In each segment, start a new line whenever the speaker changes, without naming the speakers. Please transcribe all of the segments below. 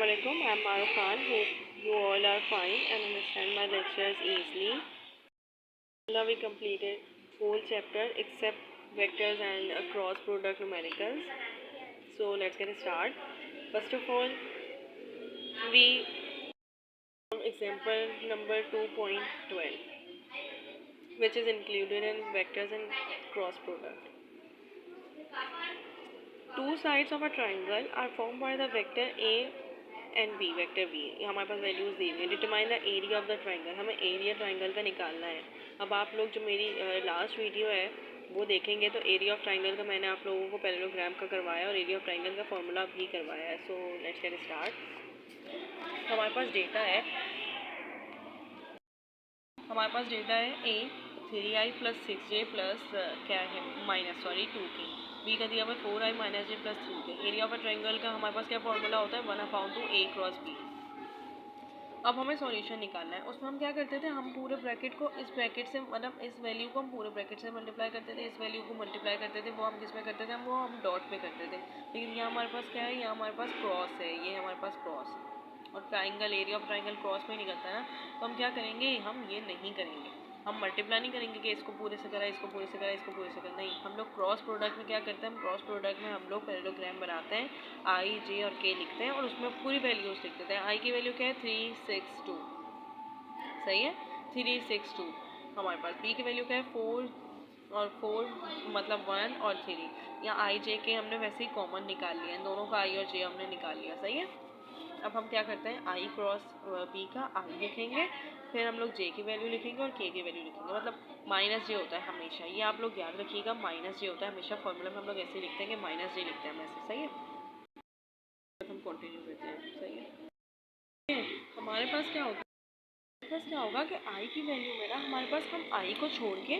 Assalamualaikum. I'm Maruf Khan. Hope you all are fine and understand my lectures easily. Now we completed whole chapter except vectors and cross product numericals. So let's get started. First of all, we example number 2.12, which is included in vectors and cross product. Two sides of a triangle are formed by the vector A and B vector B हमारे पास values दी हुई है. Determine the area of the triangle. हमें area triangle का निकालना है. अब आप लोग जो मेरी लास्ट वीडियो है वो देखेंगे तो एरिया ऑफ ट्राइंगल का मैंने आप लोगों को पैरेललोग्राम का करवाया और एरिया ऑफ ट्राइंगल का फॉर्मूला भी करवाया है. So let's get start. हमारे पास डेटा है ए 3i + 6j प्लस क्या है -2k. बी का दिया हुआ 4i - j + 3k. Area of a triangle का हमारे पास क्या फॉर्मूला होता है 1/2 a क्रॉस b. अब हमें सॉल्यूशन निकालना है. उसमें हम क्या करते थे, हम पूरे ब्रैकेट को इस ब्रैकेट से मतलब इस वैल्यू को हम पूरे ब्रैकेट से मल्टीप्लाई करते थे, इस वैल्यू को मल्टीप्लाई करते थे. वो हम किस में करते थे, हम डॉट पे करते थे. लेकिन यहाँ हमारे पास क्या है, यहाँ हमारे पास क्रॉस है, ये हमारे पास क्रॉस और triangle area of triangle cross में निकलता है ना. तो हम क्या करेंगे, हम ये नहीं करेंगे. हम मल्टीप्लाई नहीं करेंगे कि इसको पूरे से करा, इसको पूरे से करा, इसको पूरे से करा. नहीं, हम लोग क्रॉस प्रोडक्ट में क्या करते हैं, हम क्रॉस प्रोडक्ट में हम लोग पैरेललोग्राम बनाते हैं. आई जे और के लिखते हैं और उसमें पूरी वैल्यूज लिख देते हैं. आई की वैल्यू क्या है 362, सही है 362. हमारे पास बी की वैल्यू क्या है 4 और 4 मतलब 1 और 3. यहाँ आई जे के हमने वैसे ही कॉमन निकाल लिया है, दोनों का आई और जे हमने निकाल लिया. सही है. अब हम क्या करते हैं, आई क्रॉस बी का आई लिखेंगे, फिर हम लोग जे की वैल्यू लिखेंगे और के की वैल्यू लिखेंगे. मतलब माइनस जे होता है हमेशा, ये आप लोग याद रखिएगा. माइनस जे होता है हमेशा, फॉर्मूला में हम लोग ऐसे लिखते हैं कि माइनस जे लिखते हैं हम ऐसे. सही है. हम कंटिन्यू करते हैं. सही है. हमारे पास क्या होता है, हमारे पास क्या होगा कि आई की वैल्यू में ना हमारे पास हम आई को छोड़ के,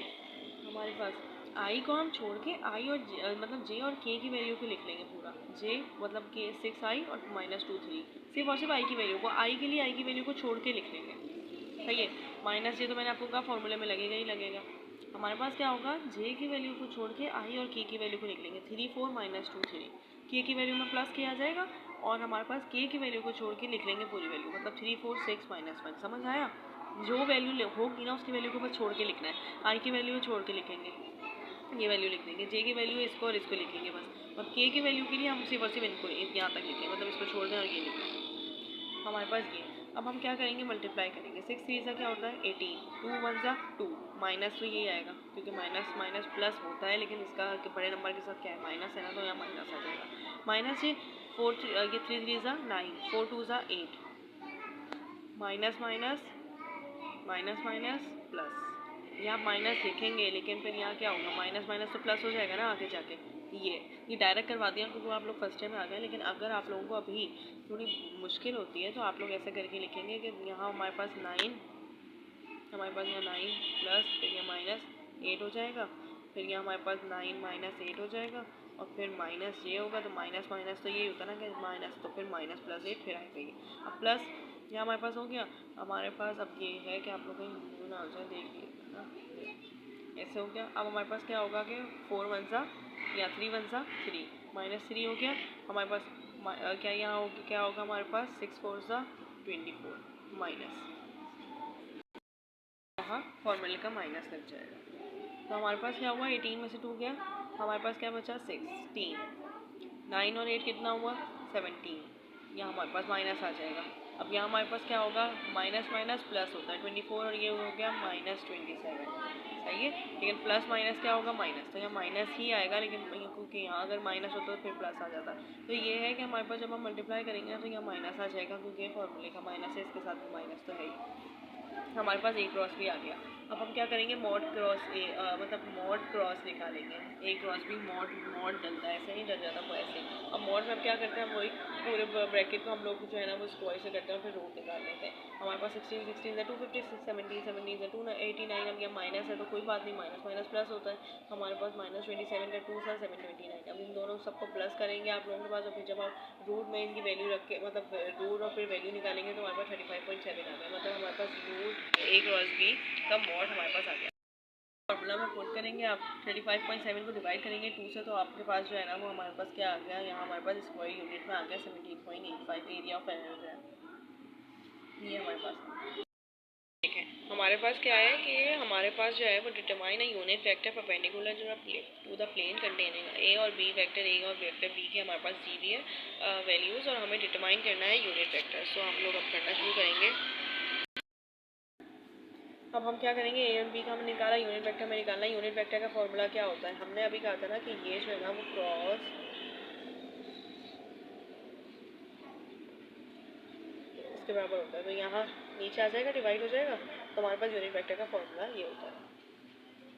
हमारे पास आई को हम छोड़ के आई और मतलब जे और के की वैल्यू को लिख लेंगे पूरा. जे मतलब के 6i और -2 3. सिर्फ और सिर्फ आई की वैल्यू को, आई के लिए आई की वैल्यू को छोड़ के लिख लेंगे. सही है. माइनस जे तो मैंने आपको कहा फॉर्मूले में लगेगा ही लगेगा. हमारे पास क्या होगा, जे की वैल्यू को छोड़ के आई और के की वैल्यू को लिख लेंगे. 3 4 -2 3. के की वैल्यू में प्लस किया जाएगा और हमारे पास के की वैल्यू को छोड़ के लिख लेंगे पूरी वैल्यू. मतलब 3 4 6 -1. समझ आया. जो वैल्यू होगी ना उसकी वैल्यू को बस छोड़ के लिखना है. आई की वैल्यू छोड़ के लिखेंगे, ये वैल्यू लिख देंगे. जे की वैल्यू इसको और इसको लिखेंगे बस. और के की वैल्यू के लिए हम सिर्फ और सिर्फ इनको यहाँ तक लिखेंगे, मतलब इसको छोड़ दें और ये लिखेंगे. हमारे पास ये. अब हम क्या करेंगे, मल्टीप्लाई करेंगे. 6 3 सा क्या होता है 18, 2 1 सा 2, माइनस तो यही आएगा क्योंकि माइनस माइनस प्लस होता है, लेकिन इसका बड़े नंबर के साथ क्या है माइनस है ना, तो यहाँ माइनस आ जाएगा. माइनस ये 4 ये 3 3 सा 9, 4 2 सा 8, minus minus minus minus plus. यहाँ माइनस लिखेंगे लेकिन फिर यहाँ क्या होगा, माइनस माइनस तो प्लस हो जाएगा ना आगे जाके. ये डायरेक्ट करवा दिया क्योंकि आप लोग फर्स्ट टाइम आ गए. लेकिन अगर आप लोगों को अभी थोड़ी मुश्किल होती है तो आप लोग ऐसा करके लिखेंगे कि यहाँ हमारे पास 9, हमारे पास यहाँ 9 प्लस फिर यहाँ -8 हो जाएगा. फिर यहाँ हमारे पास 9 - 8 हो जाएगा और फिर माइनस ये होगा. तो माइनस माइनस तो ये होता ना कि माइनस, तो फिर माइनस प्लस 8 फिर आएगा ये. अब प्लस यहाँ हमारे पास हो गया. हमारे पास अब ये है कि आप लोग को ना हो जाए, देखिए ना ऐसे हो गया. अब हमारे पास क्या होगा कि 4 1 सा या 3 1 सा 3, -3 हो गया. हमारे पास क्या यहाँ होगा, क्या होगा हमारे पास 6 4 सा 24 माइनस, यहाँ फॉर्मूले का माइनस लग जाएगा. तो हमारे पास क्या हुआ, 18 में से 2 गया, हमारे पास क्या बचा 16. 9 और 8 कितना हुआ 17. यहाँ हमारे पास माइनस आ जाएगा. अब यहाँ हमारे पास क्या होगा, माइनस माइनस प्लस होता है 24 और ये हो गया -27. सही है. लेकिन प्लस माइनस क्या होगा माइनस, तो यहाँ माइनस ही आएगा. लेकिन क्योंकि यहाँ अगर माइनस होता तो फिर प्लस आ जाता. तो ये है कि हमारे पास जब हम मल्टीप्लाई करेंगे ना तो यहाँ माइनस आ जाएगा क्योंकि ये फॉर्मूले का माइनस है, इसके साथ माइनस तो है ही. हमारे पास ए क्रॉस भी आ गया. अब हम क्या करेंगे, मॉड क्रॉस ए मतलब मॉड क्रॉस निकालेंगे. ए क्रॉस भी मॉड डलता है, ऐसे नहीं डल जाता वो ऐसे. अब मॉड में हम क्या करते हैं, वही पूरे ब्रैकेट को हम लोग जो है ना वो स्क्वायर से करते हैं और फिर रूट निकाल लेते हैं. हमारे पास 16 16 से 256, 17 17 से 289. अब ये माइनस है तो कोई बात नहीं, माइनस माइनस प्लस होता है. हमारे पास -27 का 2 सा 729. अब इन दोनों सबको प्लस करेंगे आप लोगों के पास, और फिर जब आप रूट में इनकी वैल्यू रख के मतलब रूट और फिर वैल्यू निकालेंगे तो हमारे पास 35.7 आ गया. मतलब हमारे पास रूट ए क्रॉस बी का मॉड हमारे पास आ गया. फॉर्मूला में पुट करेंगे आप 35.7 को डिवाइड करेंगे 2 से, तो आपके पास जो है ना वो हमारे पास क्या आ गया, यहाँ हमारे पास स्क्वायर यूनिट में आ गया 17.85 एरिया ऑफ एरर है ये हमारे पास। ठीक है, हमारे पास क्या है कि हमारे पास जो है वो determine a unit vector perpendicular to the plane containing A और बी वेक्टर ए और वेक्टर बी के हमारे पास दी हुई है वैल्यूज़, और हमें डिटरमाइन करना है यूनिट वेक्टर। सो हम लोग अब करना शुरू करेंगे। अब हम क्या करेंगे, ए और बी का हमने निकाला, यूनिट वेक्टर में निकालना है। यूनिट वेक्टर का फॉर्मूला क्या होता है, हमने अभी कहा था ना कि ये जो है ना वो क्रॉस इसके बराबर होता है, तो यहाँ नीचे आ जाएगा, डिवाइड हो जाएगा, तो हमारे पास यूनिट वेक्टर का फॉर्मूला ये होता है।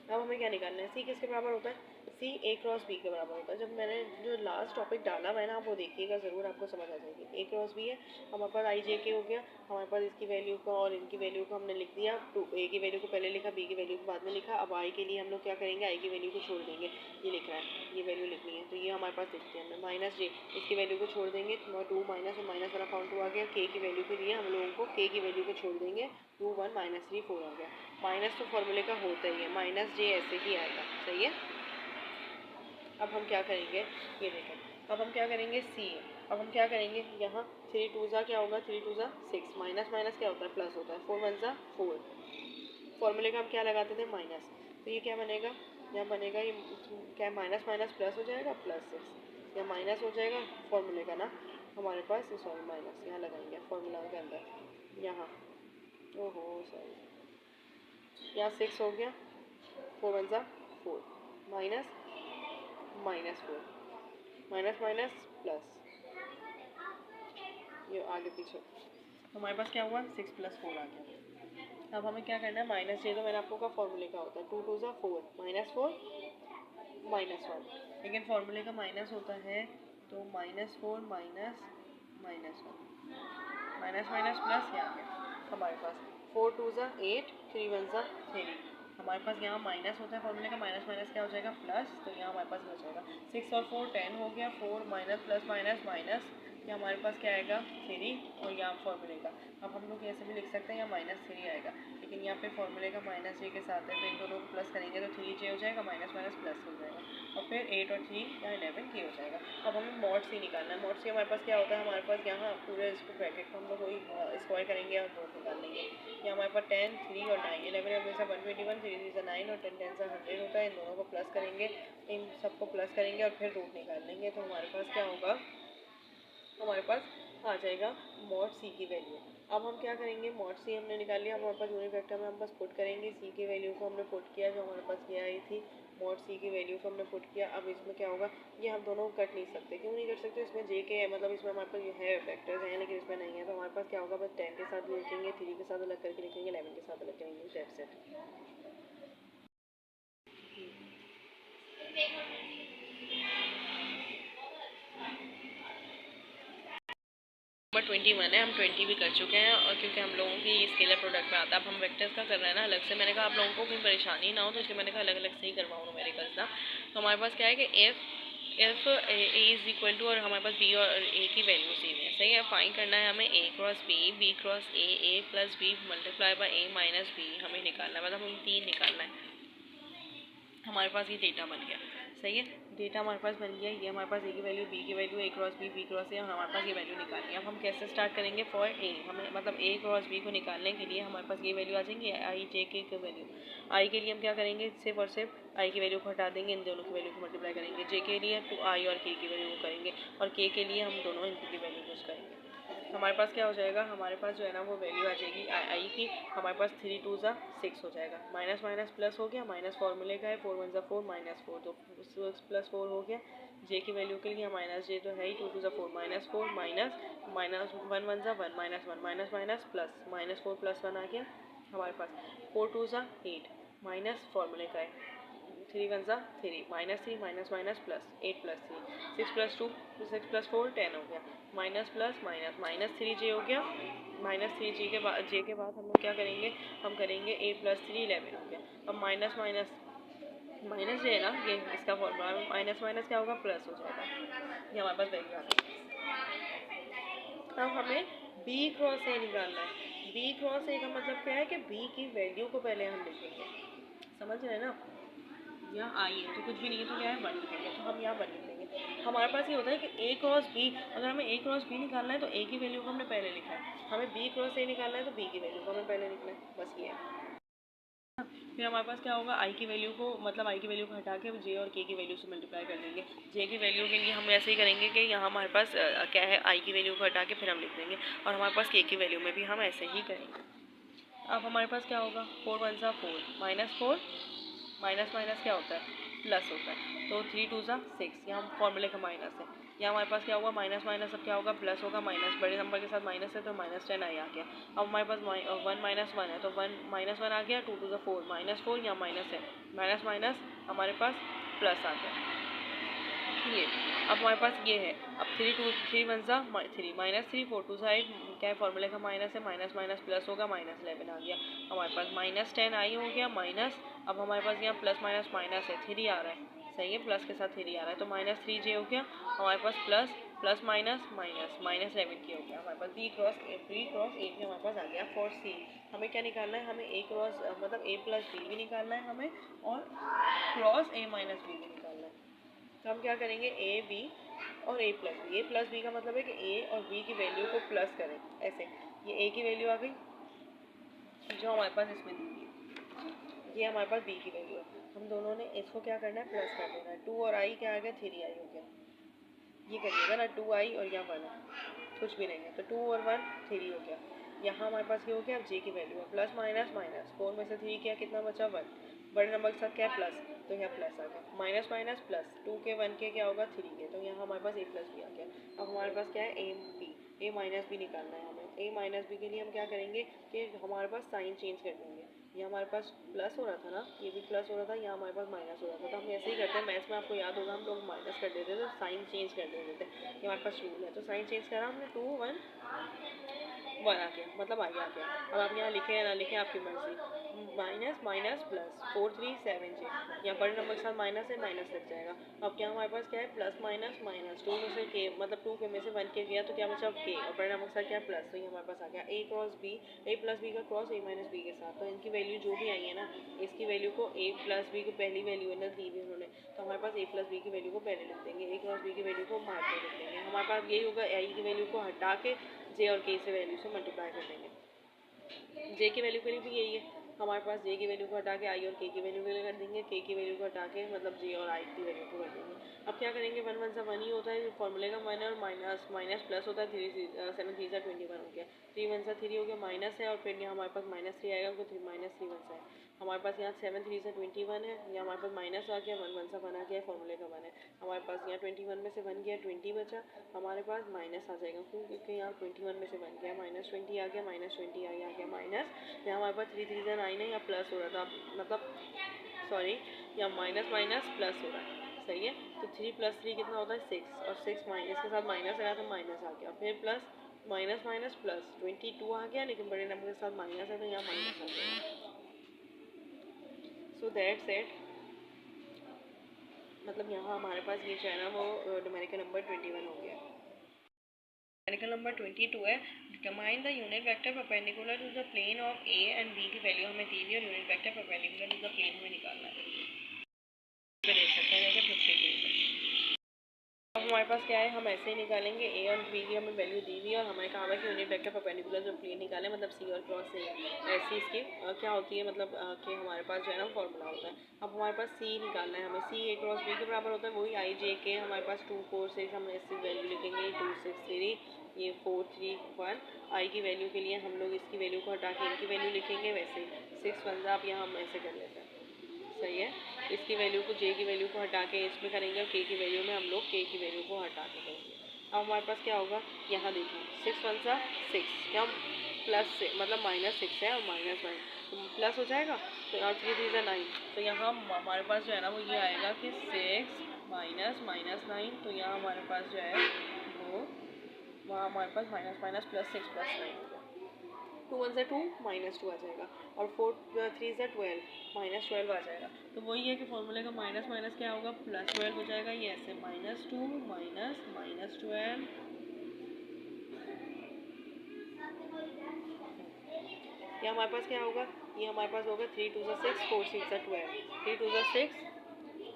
अब हमें क्या निकालना है, सी किसके बराबर होता है, सी ए क्रॉस बी के बराबर होता है। जब मैंने जो लास्ट टॉपिक डाला हुआ है ना आप वो देखिएगा ज़रूर, आपको समझ आ जाएगी। ए क्रॉस बी है, हमारे पास आई जे के हो गया, हमारे पास इसकी वैल्यू को और इनकी वैल्यू को हमने लिख दिया, टू ए की वैल्यू को पहले लिखा, बी की वैल्यू को बाद में लिखा। अब आई के लिए हम लोग क्या करेंगे, आई की वैल्यू को छोड़ देंगे, ये लिख रहा है, ये वैल्यू लिखनी है, तो ये हमारे पास लिखते हैं हमने माइनस जे, इसकी वैल्यू को छोड़ देंगे, 2 माइनस और माइनस वाला काउंट आ गया। के की वैल्यू के लिए हम लोगों को के की वैल्यू को छोड़ देंगे, 2 1 माइनस 3 4 आ गया। माइनस तो फॉर्मूले का होता ही है, माइनस जे ऐसे ही आएगा, सही है। अब हम क्या करेंगे, ये देखें, अब हम क्या करेंगे सी, अब हम क्या करेंगे, यहाँ 3 2 ज़ा क्या होगा, 3 2 ज़ा 6, माइनस माइनस क्या होता है, प्लस होता है, 4 1 ज़ा 4, फॉर्मूले का हम क्या लगाते थे, माइनस, तो ये क्या बनेगा, यहाँ बनेगा ये क्या, माइनस माइनस प्लस हो जाएगा, प्लस 6, या माइनस हो जाएगा फॉर्मूले का ना हमारे पास, सॉरी माइनस यहाँ लगाएंगे फॉर्मूला के अंदर, यहाँ ओहो सॉरी, यहाँ 6 हो गया, 4 1 ज़ा 4, minus minus 4, minus minus plus, ये आगे पीछे, तो हमारे पास क्या हुआ, 6 + 4 आ गया। अब हमें क्या करना है, माइनस ये तो मैंने आपको का फॉर्मूले का होता है, 2 2 ज़ा 4, माइनस 4 माइनस 1, लेकिन फॉर्मूले का माइनस होता है, तो minus 4 minus minus 1, minus minus plus, ये आ गया हमारे पास 4 2 ज़ा 8, 3 1 ज़ा 3, हमारे पास यहाँ माइनस होता है फॉर्मूले का, माइनस माइनस क्या हो जाएगा, प्लस, तो यहाँ हमारे पास बचेगा 6 और 4 10 हो गया, 4 माइनस प्लस माइनस माइनस, ये हमारे पास क्या आएगा 3, और यहाँ फॉर्मूले का, अब हम लोग ऐसे भी लिख सकते हैं, यहाँ -3 आएगा, लेकिन यहाँ पे फॉर्मूले का माइनस जे के साथ है, तो इन दोनों को प्लस करेंगे तो 3 जे हो जाएगा, माइनस माइनस प्लस हो जाएगा, और फिर 8 और 3 यहाँ 11 के हो जाएगा। अब हमें मॉड सी निकालना है, मॉड सी हमारे पास क्या होता है, हमारे पास यहाँ पूरे इसको ब्रैकेट को हम लोग वही स्क्वायर करेंगे और नोट निकाल लेंगे। यहाँ हमारे पास 10 3 और 9, 11 हमेशा 121, 3 3 9 और 10 10 100 होता है, इन दोनों को प्लस करेंगे, इन सबको प्लस करेंगे और फिर रूट निकाल लेंगे, तो हमारे पास क्या होगा, हमारे पास आ जाएगा मॉड सी की वैल्यू। अब हम क्या करेंगे, मॉड सी हमने निकाल लिया, हमारे पास यूनिट वेक्टर में हम बस पुट करेंगे, सी की वैल्यू को हमने पुट किया जो हमारे पास ये आई थी, मॉड सी की वैल्यू को हमने पुट किया। अब इसमें क्या होगा, ये हम दोनों कट नहीं सकते, क्यों नहीं कर सकते, इसमें जे के है, मतलब इसमें हमारे पास ये है फैक्टर्स हैं लेकिन इसमें नहीं है, तो हमारे पास क्या होगा, बस 10 के साथ लिखेंगे, 3 के साथ अलग करके लिखेंगे, 11 के साथ अलग करेंगे, दैट्स इट। नंबर 21 है, हम 20 भी कर चुके हैं, और क्योंकि हम लोगों की स्केलर प्रोडक्ट में आता है, अब हम वेक्टर्स का कर रहे हैं ना अलग से, मैंने कहा आप लोगों को कोई परेशानी ना हो, तो इसलिए मैंने कहा अलग अलग से ही करवाऊँ न्यूमेरिकल्स ना। तो हमारे पास क्या है कि if A is equal to, और हमारे पास बी और ए की वैल्यू दी हुई है, सही है। फाइंड करना है हमें a cross B cross a plus b multiply by a minus b हमें निकालना है, मतलब हम 3 निकालना है। हमारे पास ये डेटा बन गया, सही है, डेटा हमारे पास बन गया, ये हमारे पास ए की वैल्यू बी की value, A cross B cross A, और हमारे पास ये वैल्यू निकालनी है। अब हम कैसे स्टार्ट करेंगे, फॉर ए, हमें मतलब ए क्रॉस बी को निकालने के लिए हमारे पास ये वैल्यू आ जाएंगी, आई जे के वैल्यू। आई के लिए हम क्या करेंगे, सिर्फ और सिर्फ आई की वैल्यू को हटा देंगे, इन दोनों की वैल्यू को मल्टीप्लाई करेंगे, जे के लिए तो आई और के की वैल्यू को करेंगे, और के लिए हम दोनों इनकी वैल्यू यूज़ करेंगे। हमारे पास क्या हो जाएगा, हमारे पास जो है ना वो वैल्यू आ जाएगी आई की, हमारे पास 3 2 ज़ा 6 हो जाएगा, माइनस माइनस प्लस हो गया, माइनस फॉर्मूले का है, 4 1 ज़ा 4 माइनस 4, तो 6 + 4 हो गया। जे की वैल्यू के लिए माइनस जे तो है ही, 2 2 ज़ा 4 माइनस 4 माइनस माइनस 1 1 ज़ा 1 minus 1 minus minus plus minus 4 + 1 आ गया हमारे पास, 4 2 ज़ा 8 माइनस फॉर्मूले का है, 3 1 ज़ा 3 माइनस 3 माइनस माइनस प्लस 8 + 3 6 + 2 6 + 4 10 हो गया, माइनस प्लस माइनस माइनस 3 जे हो गया, माइनस 3 जे के बाद हम लोग क्या करेंगे, हम करेंगे 8 + 3 11 हो गया। अब माइनस माइनस माइनस जे है ना, ये इसका फॉर्मूला, माइनस माइनस क्या होगा, प्लस हो जाएगा, ये हमारे पास वैल्यू आ गई। अब हमें बी क्रॉस ए निकालना है, बी क्रॉस ए का मतलब क्या है कि बी की वैल्यू को पहले हम लिखेंगे, समझ रहे हैं ना? यहाँ आई है तो कुछ भी नहीं है तो क्या है 1 लिखेंगे, तो हम यहाँ 1 लिख देंगे। हमारे पास ये होता है कि ए क्रॉस बी, अगर हमें ए क्रॉस बी निकालना है तो ए की वैल्यू को हमने पहले लिखा है, हमें बी क्रॉस ए निकालना है तो बी की वैल्यू को हमें पहले लिखना है, बस ये है। फिर हमारे पास क्या होगा, आई की वैल्यू को मतलब आई की वैल्यू को हटा के जे और के की वैल्यू से मल्टीप्लाई कर देंगे। जे की वैल्यू के लिए हम ऐसे ही करेंगे कि यहाँ हमारे पास क्या है, आई की वैल्यू को हटा के फिर हम लिख देंगे, और हमारे पास के की वैल्यू में भी हम ऐसे ही करेंगे। अब हमारे पास क्या होगा, 4 1 सा 4 -4 माइनस माइनस क्या होता है, प्लस होता है, तो 3 2 सा 6, यहाँ फॉर्मूले का माइनस है। यहाँ हमारे पास क्या होगा, माइनस माइनस अब क्या होगा, प्लस होगा, माइनस बड़े नंबर के साथ माइनस है तो -10 आई आ गया। अब हमारे पास 1 -1 है तो 1 -1 आ गया, 2 2 सा 4 -4, यहाँ माइनस है, माइनस माइनस हमारे पास प्लस आ गया। ये अब हमारे पास ये है, अब 3 2 3 1 सा 3 -3 4 2 सा 8, क्या है फॉर्मूले का माइनस है, माइनस माइनस प्लस होगा, -11 आ गया। हमारे पास -10 आई हो गया माइनस, अब हमारे पास यहाँ प्लस माइनस माइनस है, 3 आ रहा है, सही है, प्लस के साथ 3 आ रहा है तो -3 जे हो गया। हमारे पास प्लस प्लस माइनस माइनस -11 की हो गया। हमारे पास बी क्रॉस ए भी हमारे पास आ गया। फॉर सी हमें क्या निकालना है, हमें ए क्रॉस मतलब ए प्लस बी भी निकालना है हमें, और क्रॉस ए माइनस बी भी निकालना है। तो हम क्या करेंगे, ए बी और ए प्लस बी का मतलब है कि ए और बी की वैल्यू को प्लस करें, ऐसे ये ए की वैल्यू आ गई जो हमारे पास इसमें दी हुई है, ये हमारे पास बी की वैल्यू है, हम दोनों ने इसको क्या करना है, प्लस कर देना है। 2 और आई क्या आ गया, 3 आई हो गया, ये करिएगा ना, 2 आई और यहाँ 1 है, कुछ भी नहीं है तो 2 और 1 3 हो गया। यहाँ हमारे पास ये हो गया, अब जे की वैल्यू है, प्लस माइनस माइनस 4 में से 3 किया, कितना बचा 1, बड़े नंबर के साथ क्या है प्लस, तो यहाँ प्लस आ गया, माइनस माइनस प्लस 2 के 1 के क्या होगा 3 के, तो यहाँ हमारे पास ए प्लस बी आ गया। अब हमारे पास क्या है, A B, A minus B निकालना है हमें। ए माइनस बी के लिए हम क्या करेंगे कि हमारे पास साइन चेंज कर देंगे, ये हमारे पास प्लस हो रहा था ना, ये भी प्लस हो रहा था, यहाँ हमारे पास माइनस हो रहा था, तो हम ऐसे ही करते हैं, मैथ्स में आपको याद होगा हम लोग माइनस कर देते थे तो साइन चेंज कर देते थे, ये हमारे पास रूल है। तो साइन चेंज करा हमने, 2 1 1 आ गया, मतलब आगे आ गया। अब आप यहाँ लिखे या ना लिखे आपकी मर्जी, माइनस माइनस प्लस 4 3 7 6, यहाँ बड़े नंबर के साथ माइनस है, माइनस लग जाएगा। अब क्या हमारे पास क्या है, प्लस माइनस माइनस 2 में से के मतलब 2 के में से 1 के गया तो क्या बचा के, और बड़े नंबर के साथ क्या प्लस, तो ये हमारे पास आ गया ए क्रॉस बी, ए प्लस बी का क्रॉस ए माइनस बी के साथ, तो इनकी वैल्यू जो भी आई है ना, इसकी वैल्यू को ए प्लस बी को पहली वैल्यू है ना दी हुई उन्होंने, तो हमारे पास ए प्लस बी की वैल्यू को पहले लिख देंगे, ए क्रॉस बी की वैल्यू को बाद में लिख देंगे। हमारे पास यही होगा, आई की वैल्यू को हटा के जे और के से वैल्यू से मल्टीप्लाई कर देंगे। जे की वैल्यू के लिए भी यही है, हमारे पास जे की वैल्यू को हटा के आई और के की वैल्यू के लिए कर देंगे, के की वैल्यू को हटा के मतलब जे और आई की वैल्यू को कर देंगे। अब क्या करेंगे, 1 1 सा 1 ही होता है, फॉर्मूले का 1 और माइनस माइनस प्लस होता है, 7 3 सा 21 हो गया, 3 1 सा 3 हो गया माइनस है, और फिर यहाँ हमारे पास -3 आएगा तो -3 1 सा है। हमारे पास यहाँ 7 3 सा 21 है, यहाँ हमारे पास माइनस आ गया, 1 1 सा 1 आ गया, फॉर्मूले का 1 है। हमारे पास यहाँ 21 में से 1 गया, 20 बचा, हमारे पास माइनस आ जाएगा क्योंकि यहाँ 21 में से 1 गया, -20 आ गया, -20 आ गया माइनस, यहाँ हमारे पास 3 3 9 है, यहाँ प्लस हो रहा था, मतलब सॉरी यहाँ माइनस माइनस प्लस हो रहा है, सही है। तो 3 + 3 कितना होता है 6, और 6 माइनस के साथ माइनस आया तो माइनस आ गया, फिर प्लस माइनस माइनस प्लस 22 आ गया, लेकिन बड़े नंबर के साथ माइनस है तो यहाँ माइनस आ गया। सो दैट्स इट, मतलब यहाँ हमारे पास ये जो है ना वो न्यूमेरिकल नंबर 21 हो गया। न्यूमेरिकल नंबर 22 है, determine the unit vector perpendicular to the plane of A and B की वैल्यू हमें दी हुई है, और unit vector perpendicular to the plane हमें निकालना है। देख सकते हैं जैसे 52। अब हमारे पास क्या है, हम ऐसे ही निकालेंगे, ए और बी की हमें वैल्यू दी हुई है, और हमें कहा है कि यूनिट वेक्टर परपेंडिकुलर जो प्लेन निकाले, मतलब सी और क्रॉस से ऐसी इसकी क्या होती है, मतलब कि हमारे पास जो है ना फॉर्मूला होता है। अब हमारे पास सी निकालना है हमें, सी ए क्रॉस बी के बराबर होता है, वही आई जे के, हमारे पास 2 4 6 हम ऐसी वैल्यू लिखेंगे, 2 6 3 ये 4 3 1, आई की वैल्यू के लिए हम लोग इसकी वैल्यू को हटा के इनकी वैल्यू लिखेंगे, वैसे 6 1 आप यहाँ हम ऐसे कर लेते हैं, सही है। इसकी वैल्यू को जे की वैल्यू को हटा के इसमें करेंगे, और के की वैल्यू में हम लोग के की वैल्यू को हटा के करेंगे। अब हमारे पास क्या होगा, यहाँ देखिए 6 1 सा 6, क्या प्लस से मतलब -6 है और -1 तो प्लस हो जाएगा, तो और 3 3 सा 9, तो यहाँ हमारे पास जो है ना वो ये आएगा कि 6 -9, तो यहाँ हमारे पास जो है वो वहाँ हमारे पास -+6 + 9 होगा, 2 1 से 2 -2 आ जाएगा, और 4 3 से 12 -12 आ जाएगा। तो वही है कि फॉर्मूले का माइनस माइनस क्या होगा, +12 हो जाएगा, ये ऐसे -2 -12, या हमारे पास क्या होगा, ये हमारे पास हो गया 3 2 6 4 6 12, 3 2 6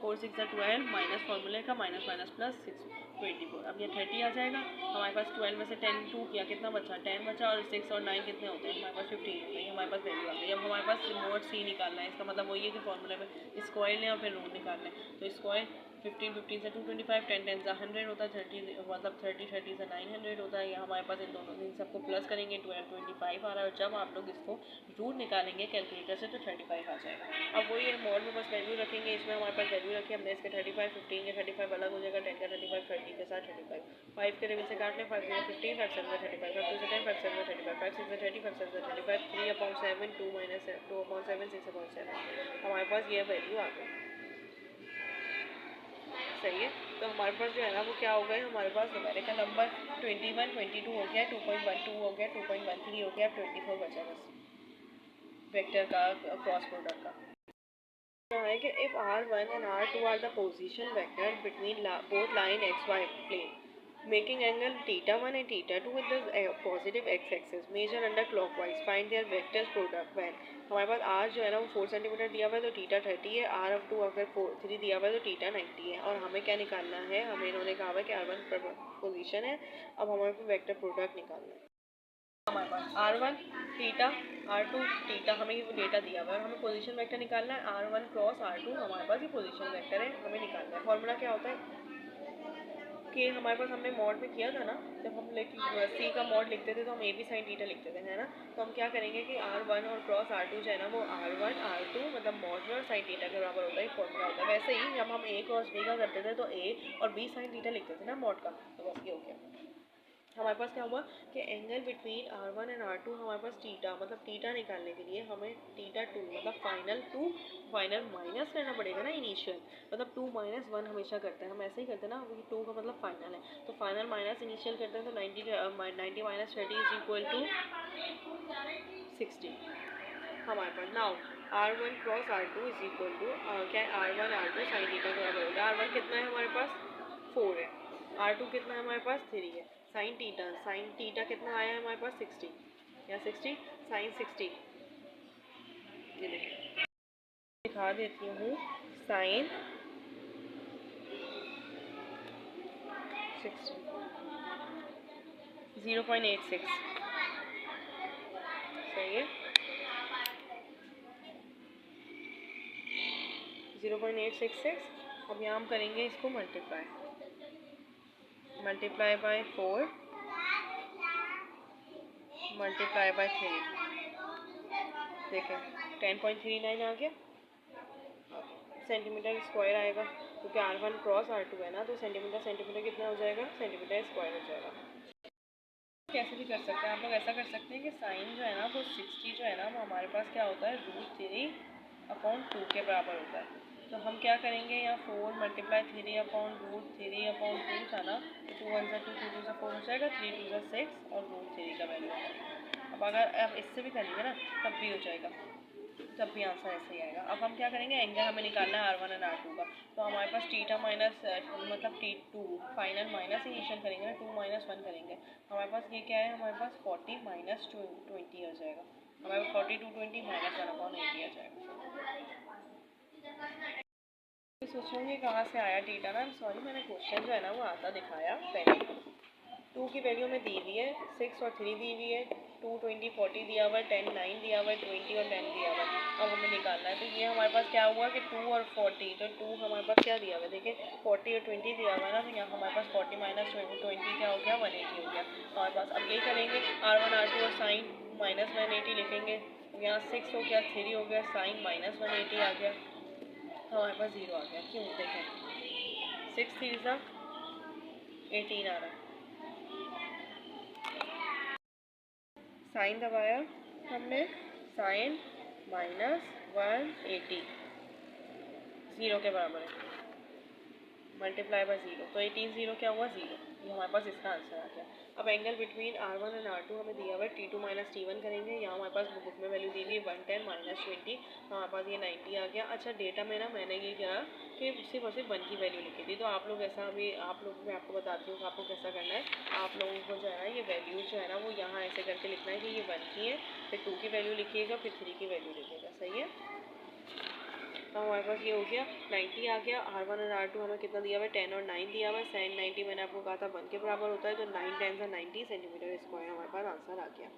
4 6 12 माइनस फॉर्मूले का माइनस माइनस प्लस 6 24। अब ये 30 आ जाएगा। हमारे पास 12 में से 10 2 किया, कितना बचा 10 बचा, और 6 और 9 कितने होते हैं हमारे पास 15 होते हैं। हमारे पास वैल्यू आ गई। अब हमारे पास मोड सी निकालना है। इसका मतलब वही है कि फॉर्मूले में स्क्वायर लें और फिर रूट निकालना है। तो स्क्वायर 15 15 से 225, 10 10 से 100 होता है, 30 मतलब 30 30 से 900 होता है। ये हमारे पास इन दोनों इन सबको प्लस करेंगे 12 25 आ रहा है। और जब आप लोग इसको रूट निकालेंगे कैलकुलेटर से तो 35 आ जाएगा। अब वही है, मोड में बस वैल्यू रखेंगे। इसमें हमारे पास वैल्यू रखी, हमने इसके 35, 15 के 35 अलग हो जाएगा, 10 का 35, 30 के साथ 35, 5 के लेवल से काट लें, 5 0 15, 5 7 में 35, 5 2 से 10, 5 7 में 35, 5 6 में 30, 5 7 में 35, 3/7, 2 minus 2/7, 6/7। हमारे पास ये वैल्यू आ गई। सही है। तो हमारे पास जो है ना वो क्या हो गया, हमारे पास न्यूमेरिकल नंबर 21 22 हो गया, 2.12 हो गया, 2.13 हो गया, 24 बचा बस वेक्टर का क्रॉस प्रोडक्ट का है कि if r1 and r2 are the position vector between both line xy plane making angle theta 1 and theta 2 with the positive x-axis measure under clockwise find their vectors product when हमारे पास r जो है ना वो 4 centimetre दिया हुआ है तो theta 30 है, r of 2 अगर 3 दिया हुआ है तो थीटा 90 है। और हमें क्या निकालना है, हमें इन्होंने कहा है कि r1 पोजीशन है। अब हमारे को वेक्टर प्रोडक्ट निकालना है। हमारे पास r1 थीटा, r2 थीटा, हमें ये डेटा दिया हुआ है और हमें पोजीशन वेक्टर निकालना है। r1 क्रॉस r2 हमारे पास ये पोजीशन वेक्टर है, हमें निकालना है। फॉर्मूला क्या होता है कि हमारे पास हमने मॉड में किया था ना, जब हम सी का मॉड लिखते थे तो हम ए बी साइन थीटा लिखते थे, है ना। तो हम क्या करेंगे कि r1 और क्रॉस r2 जो है ना वो r1 r2 मतलब मॉड में और साइन थीटा के बराबर होता है, फॉर्मूला होता है। वैसे ही जब हम ए क्रॉस बी का करते थे तो ए और बी साइन थीटा लिखते थे ना मॉड का, तो बस ये हो गया। हमारे पास क्या हुआ कि angle between r1 and r2 हमारे पास थीटा, मतलब थीटा निकालने के लिए हमें थीटा 2 मतलब फाइनल माइनस करना पड़ेगा ना इनिशियल, मतलब 2 - 1 हमेशा करते हैं हम, ऐसे ही करते हैं ना। 2 का मतलब फाइनल है, तो फाइनल माइनस इनिशियल करते हैं तो 90 माइनस 30 इज इक्वल टू 60 हमारे पास। Now r1 cross r2 is equal to क्या है, r1 r2 साइन थीटा के बराबर होगा। r1 कितना है हमारे पास 4 है, r2 कितना है हमारे पास 3 है। साइन थीटा कितना आया है हमारे पास 60 या 60 साइन 60, ये देखिए दिखा देती हूँ, साइन 60 0.86 सही है, 0.866। अब यहाँ हम करेंगे इसको मल्टीप्लाई बाय 4 मल्टीप्लाई बाय 3, देखें 10.39 आ गया सेंटीमीटर स्क्वायर आएगा, क्योंकि r1 क्रॉस r2 है ना, तो सेंटीमीटर कितना हो जाएगा, सेंटीमीटर स्क्वायर हो जाएगा। कैसे भी कर सकते हैं आप लोग, ऐसा कर सकते हैं कि साइन जो है ना वो 60 जो है ना वो हमारे पास क्या होता है √3/2 के बराबर होता है। तो हम क्या करेंगे, यहाँ 4 मल्टीप्लाई 3/√3/2 था ना, तो 2 1 2 2 2 4 हो जाएगा, 3 2 6 और √3 का वैल्यू आ जाएगा। अब अगर आप इससे भी करेंगे ना तब भी हो जाएगा, तब भी आंसर ऐसे ही आएगा। अब हम क्या करेंगे, एंगल हमें निकालना है r1 एंड r2 का, तो हमारे पास थीटा माइनस मतलब t2 फाइनल माइनस इनिशियल करेंगे ना, 2 - 1 करेंगे, हमारे पास ये क्या है, हमारे पास 40 - 20 आ जाएगा, हमारे पास 40 2 20 -1/80 आ जाएगा। सोचोगे कहाँ से आया थीटा ना, सॉरी मैंने क्वेश्चन जो है ना वो आता दिखाया पहले। 2 की वैल्यू में दी हुई है, 6 और 3 दी हुई है, 2 20 40 दिया हुआ है, 10 9 दिया हुआ है, 20 और 10 दिया हुआ है। अब हमें निकालना है, तो ये हमारे पास क्या हुआ कि 2 और 40, तो 2 हमारे पास क्या दिया हुआ है, देखिए 40 और 20 दिया हुआ है ना, तो यहाँ हमारे पास 40 - 20 क्या हो गया, 180 हो गया हमारे पास। अब यही करेंगे r1 r2 और साइन -180 लिखेंगे, यहाँ 6 हो गया, 3 हो गया, साइन -180 आ गया, हमारे पास 0 आ गया। क्यों, देखें 6 3 सा 18 आ रहा है, साइन दबाया हमने, साइन -180 0 के बराबर है, मल्टीप्लाई बाय 0, तो 18 0 क्या हुआ 0, ये हमारे पास इसका आंसर आ गया। अब angle between R1 and R2 हमें दिया हुआ है T2 माइनस T1 करेंगे। यहाँ हमारे पास बुक में वैल्यू दी हुई है 110 माइनस 20, हमारे पास ये 90 आ गया। अच्छा डेटा में ना मैंने ये किया कि सिर्फ और सिर्फ 1 की वैल्यू लिखी थी। तो आप लोग ऐसा अभी आप लोग मैं आपको बताती हूँ कि आपको कैसा करना है। आप लोगों को जो है ना ये वैल्यू जो है ना वो यहाँ ऐसे करके लिखना है कि ये 1 की है, फिर 2 की वैल्यू लिखिएगा, फिर 3 की वैल्यू लिखिएगा। सही है। तो हमारे पास ये हो गया 90 आ गया। R1 और R2 हमें कितना दिया हुआ है 10 और 9 दिया हुआ है। साइन 90 मैंने आपको कहा था 1 के बराबर होता है, तो 9 10 से 90 सेंटीमीटर स्क्वायर हमारे पास आंसर आ गया।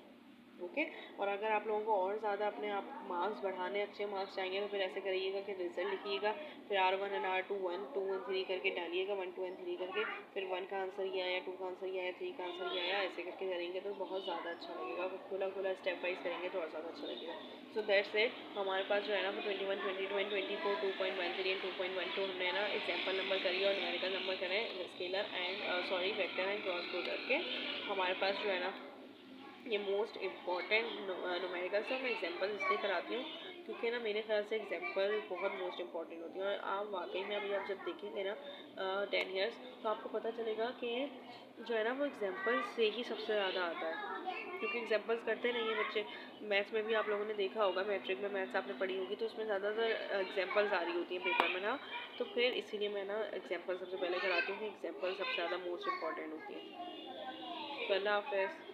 ओके। और अगर आप लोगों को और ज़्यादा अपने आप मार्क्स बढ़ाने, अच्छे मार्क्स चाहिए, तो फिर ऐसे करिएगा कि रिजल्ट लिखिएगा, फिर R1 एंड R2 1 2 और 3 करके डालिएगा, 1 2 एंड 3 करके, फिर 1 का आंसर ये आया, 2 का आंसर ये आया, 3 का आंसर ये आया, ऐसे करके करेंगे तो बहुत ज़्यादा अच्छा लगेगा। खुला खुला स्टेप वाइज करेंगे तो और ज़्यादा अच्छा लगेगा। So that's it. हमारे पास जो है ना 21 22 एंड 24 2.13 एंड 2.12 हमने ना एग्जाम्पल नंबर करी और न्यूमेरिकल नंबर करें scalar and sorry vector and cross product के। हमारे पास जो है ना ये मोस्ट इम्पॉर्टेंट न्यूमेरिकल से मैं एग्जांपल इसलिए कराती हूँ क्योंकि ना मेरे ख्याल से एग्जांपल बहुत मोस्ट इम्पॉर्टेंट होती है। और आप वाकई में अभी आप जब देखेंगे ना 10 ईयर्स तो आपको पता चलेगा कि जो है ना वो एग्जांपल से ही सबसे ज़्यादा आता है, क्योंकि एग्जांपल्स करते नहीं हैं बच्चे। मैथ्स में भी आप लोगों ने देखा होगा, मैट्रिक में मैथ्स आपने पढ़ी होगी, तो उसमें ज़्यादातर एग्जांपल्स आ रही होती हैं पेपर में ना। तो फिर इसीलिए मैं ना एग्जांपल सबसे पहले कराती हूँ कि एग्जांपल सबसे ज़्यादा मोस्ट इम्पॉर्टेंट होती है। तो अल्लाह हाफ़िज़।